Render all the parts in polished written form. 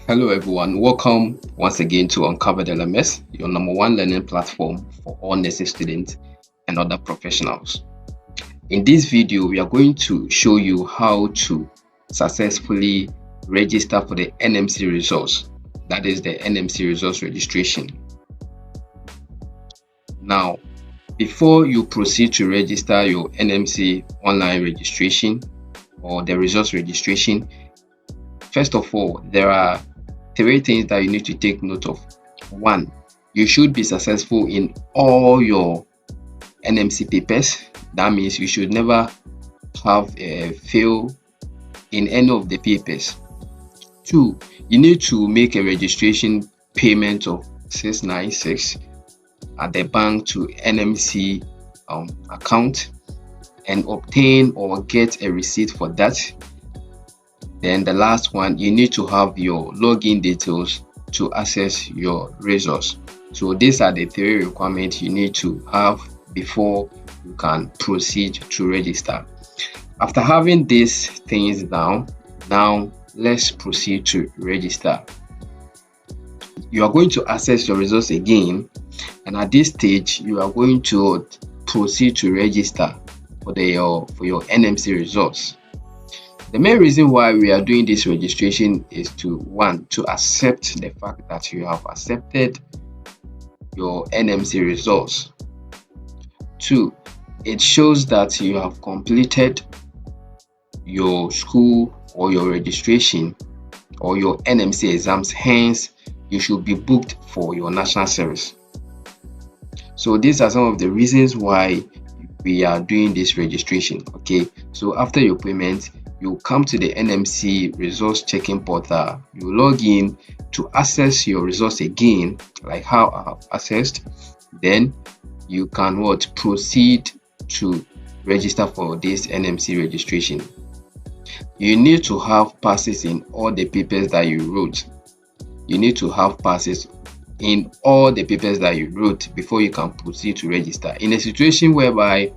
Hello everyone, welcome once again to Uncovevredlms, your number one learning platform for all nursing students and other professionals. In this video, we are going to show you how to successfully register for the NMC results, that is the NMC results registration. Now, before you proceed to register your NMC online registration or the results registration, first of all, there are three things that you need to take note of. One, you should be successful in all your NMC papers. That means you should never have a fail in any of the papers. Two, you need to make a registration payment of 696 at the bank to NMC account and obtain or get a receipt for that. Then the last one, you need to have your login details to access your results. So these are the three requirements you need to have before you can proceed to register. After having these things down, now let's proceed to register. You are going to access your results again, and at this stage you are going to proceed to register for your NMC results. The main reason why we are doing this registration is to accept the fact that you have accepted your NMC results. Two, it shows that you have completed your school or your registration or your NMC exams, hence you should be booked for your national service. So these are some of the reasons why we are doing this registration. Okay, so after your payment, you come to the NMC results checking portal, you log in to access your results again, like how I have accessed. Then you can proceed to register for this NMC registration. You need to have passes in all the papers that you wrote. You need to have passes in all the papers that you wrote before you can proceed to register. In a situation whereby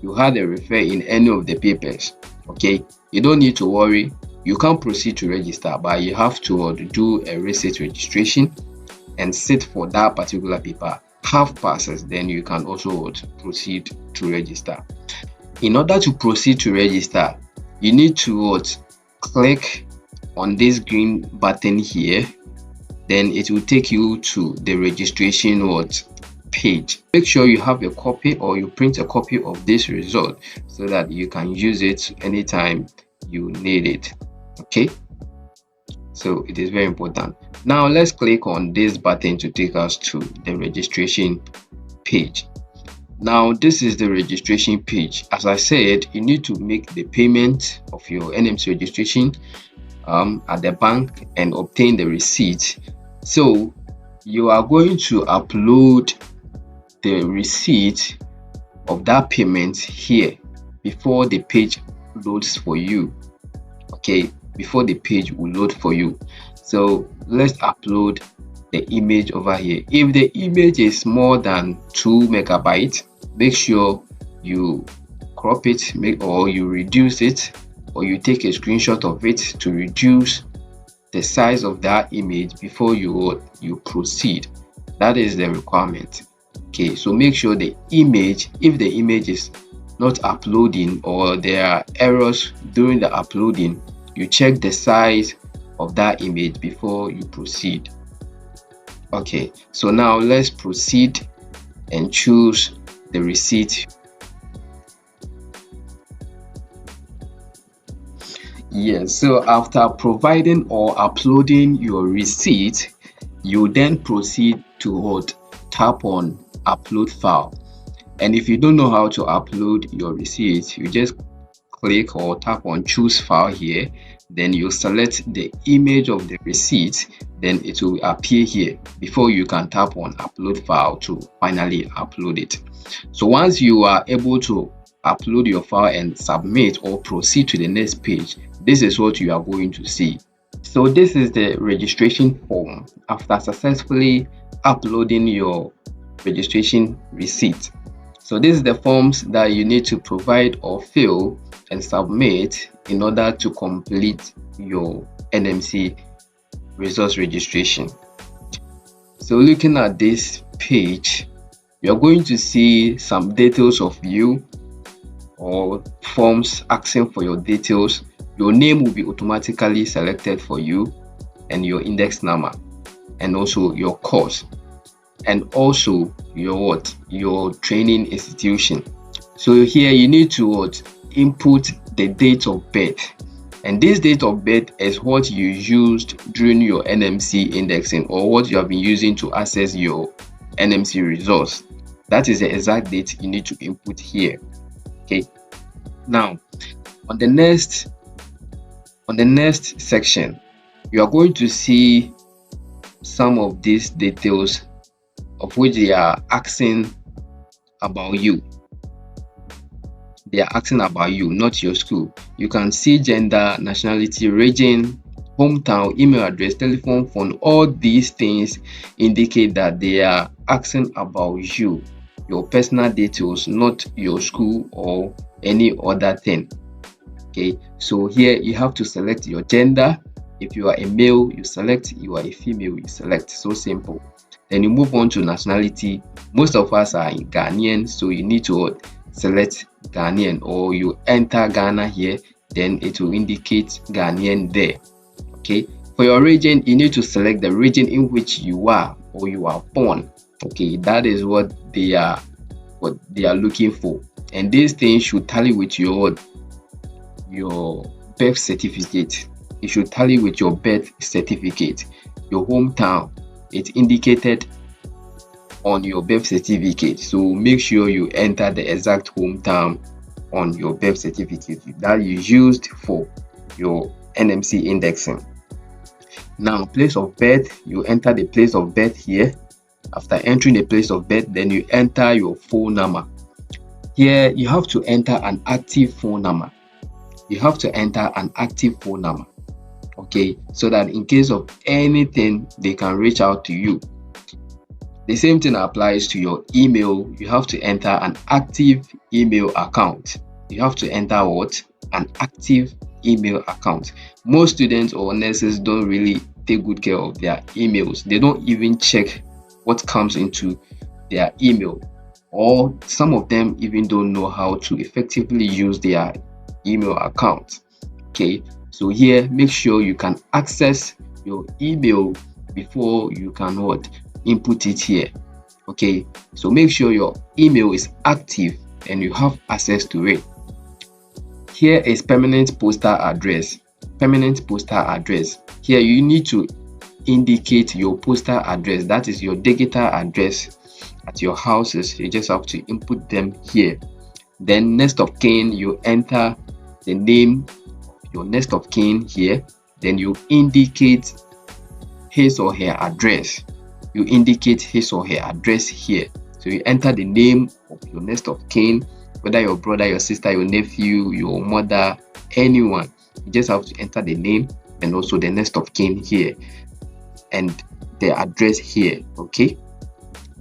you had a refer in any of the papers, okay, you don't need to worry, you can proceed to register, but you have to do a receipt registration and sit for that particular paper, have passes, then you can also proceed to register. In order to proceed to register, you need to click on this green button here, then it will take you to the registration page. Make sure you have a copy or you print a copy of this result so that you can use it anytime you need it. Okay, so it is very important. Now let's click on this button to take us to the registration page. Now this is the registration page. As I said, you need to make the payment of your NMC registration at the bank and obtain the receipt. So you are going to upload the receipt of that payment here before the page loads for you. Okay, before the page will load for you. So let's upload the image over here. If the image is more than 2 megabytes, make sure you crop it, or you reduce it, or you take a screenshot of it to reduce the size of that image before you proceed. That is the requirement. Okay, so make sure the image, if the image is not uploading or there are errors during the uploading, you check the size of that image before you proceed. Okay, so now let's proceed and choose the receipt. Yes, so after providing or uploading your receipt, you then proceed to tap on upload file. And if you don't know how to upload your receipt, you just click or tap on choose file here, then you select the image of the receipt, then it will appear here before you can tap on upload file to finally upload it. So once you are able to upload your file and submit or proceed to the next page, this is what you are going to see. So this is the registration form after successfully uploading your registration receipt. So this is the forms that you need to provide or fill and submit in order to complete your NMC resource registration. So looking at this page, you're going to see some details of you or forms asking for your details. Your name will be automatically selected for you, and your index number, and also your course, and also your training institution. So here you need to input the date of birth, and this date of birth is what you used during your NMC indexing, or what you have been using to access your NMC results. That is the exact date you need to input here. Okay, now on the next section, you are going to see some of these details of which they are asking about you. They are asking about you, not your school. You can see gender, nationality, region, hometown, email address, telephone, phone. All these things indicate that they are asking about you, your personal details, not your school or any other thing. Okay, so here you have to select your gender. If you are a male, you select. You are a female, you select. So simple. Then you move on to nationality. Most of us are in Ghanaian, so you need to select Ghanaian, or you enter Ghana here, then it will indicate Ghanaian there. Okay, for your region, you need to select the region in which you are or you are born. Okay, that is what they are looking for, and these things should tally with your birth certificate. It should tally with your birth certificate. Your hometown, it's indicated on your birth certificate, so make sure you enter the exact hometown on your birth certificate that you used for your NMC indexing. Now, place of birth, you enter the place of birth here. After entering the place of birth, then you enter your phone number. Here you have to enter an active phone number. You have to enter an active phone number, okay, so that in case of anything, they can reach out to you. The same thing applies to your email. You have to enter an active email account. You have to enter what? An active email account. Most students or nurses don't really take good care of their emails. They don't even check what comes into their email, or some of them even don't know how to effectively use their email account. Okay, so here make sure you can access your email before you can input it here. Okay, so make sure your email is active and you have access to it. Here is permanent postal address. Permanent postal address. Here you need to indicate your postal address, that is your digital address at your houses. You just have to input them here. Then next of kin, you enter the name of your next of kin here. Then you indicate his or her address. You indicate his or her address here. So you enter the name of your next of kin, whether your brother, your sister, your nephew, your mother, anyone. You just have to enter the name and also the next of kin here and the address here. Okay,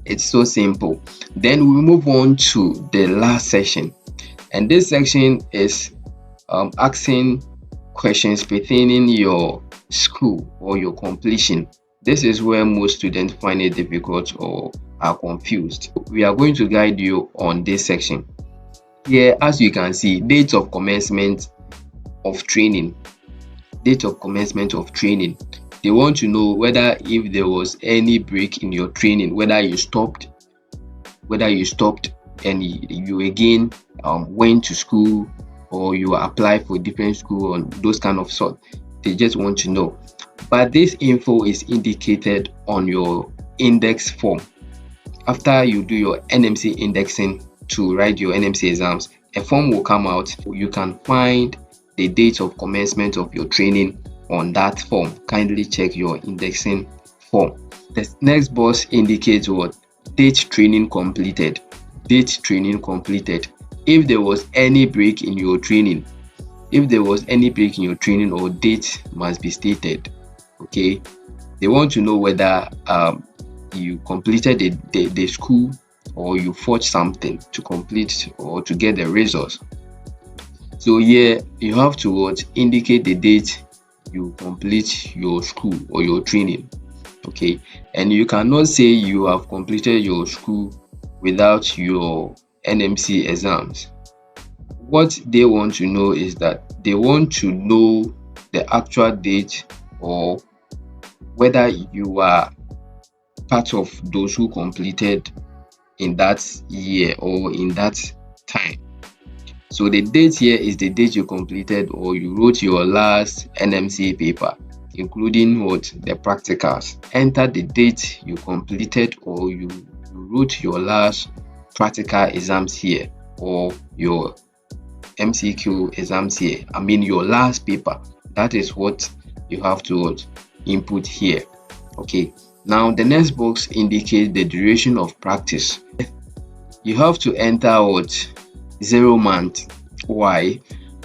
it's so simple. Then we move on to the last section, and this section is asking questions pertaining your school or your completion. This is where most students find it difficult or are confused. We are going to guide you on this section. Here, as you can see, date of commencement of training. Date of commencement of training. They want to know whether if there was any break in your training, whether you stopped and you again went to school, or you applied for different school, and those kind of sort. They just want to know. But this info is indicated on your index form. After you do your NMC indexing to write your NMC exams, a form will come out. You can find the date of commencement of your training on that form. Kindly check your indexing form. The next box indicates what? Date training completed. Date training completed. If there was any break in your training, or date must be stated. Okay, they want to know whether you completed the school, or you forged something to complete or to get the results. So here you have to indicate the date you complete your school or your training. Okay, and you cannot say you have completed your school without your NMC exams. What they want to know is that they want to know the actual date, or whether you are part of those who completed in that year or in that time. So the date here is the date you completed or you wrote your last NMC paper, including what? The practicals. Enter the date you completed or you wrote your last practical exams here, or your MCQ exams here. I mean your last paper. That is what you have to what? Input here. Okay. Now the next box indicates the duration of practice. You have to enter what? 0 month. Why?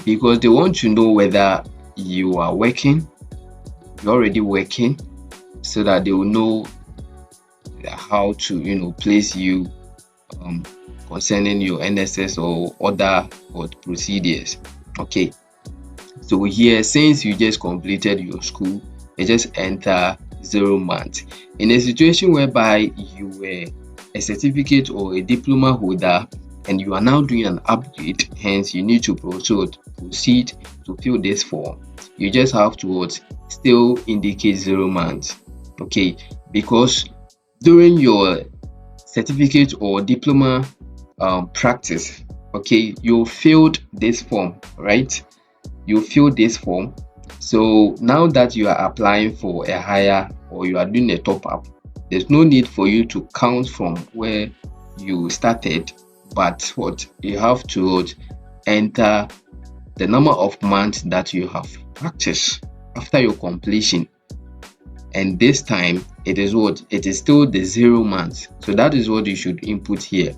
Because they want to know whether you are working, you're already working, so that they will know how to place you concerning your NSS or other procedures. Okay, so here, since you just completed your school, you just enter 0 month. In a situation whereby you were a certificate or a diploma holder and you are now doing an upgrade, hence you need to proceed to fill this form, you just have to still indicate 0 months. Okay, because during your certificate or diploma practice, okay, you filled this form, right? You fill this form. So now that you are applying for a higher or you are doing a top up, there's no need for you to count from where you started, but you have to enter the number of months that you have practiced after your completion. And this time it is it is still the 0 months. So that is what you should input here.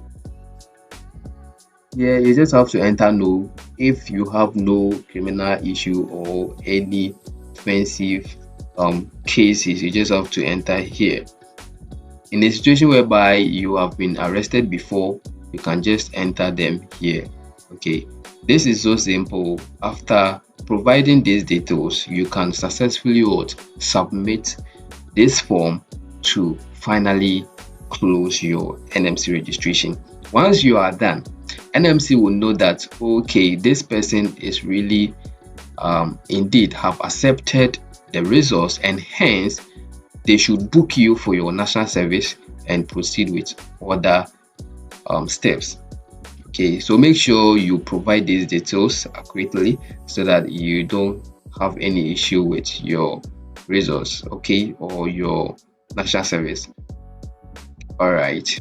Yeah, you just have to enter no if you have no criminal issue or any offensive cases. You just have to enter here. In a situation whereby you have been arrested before, you can just enter them here. Okay, this is so simple. After providing these details, you can successfully submit this form to finally close your NMC registration. Once you are done, NMC will know that okay, this person is really indeed have accepted the results, and hence they should book you for your national service and proceed with other steps. Okay, so make sure you provide these details accurately so that you don't have any issue with your results, okay, or your national service. All right.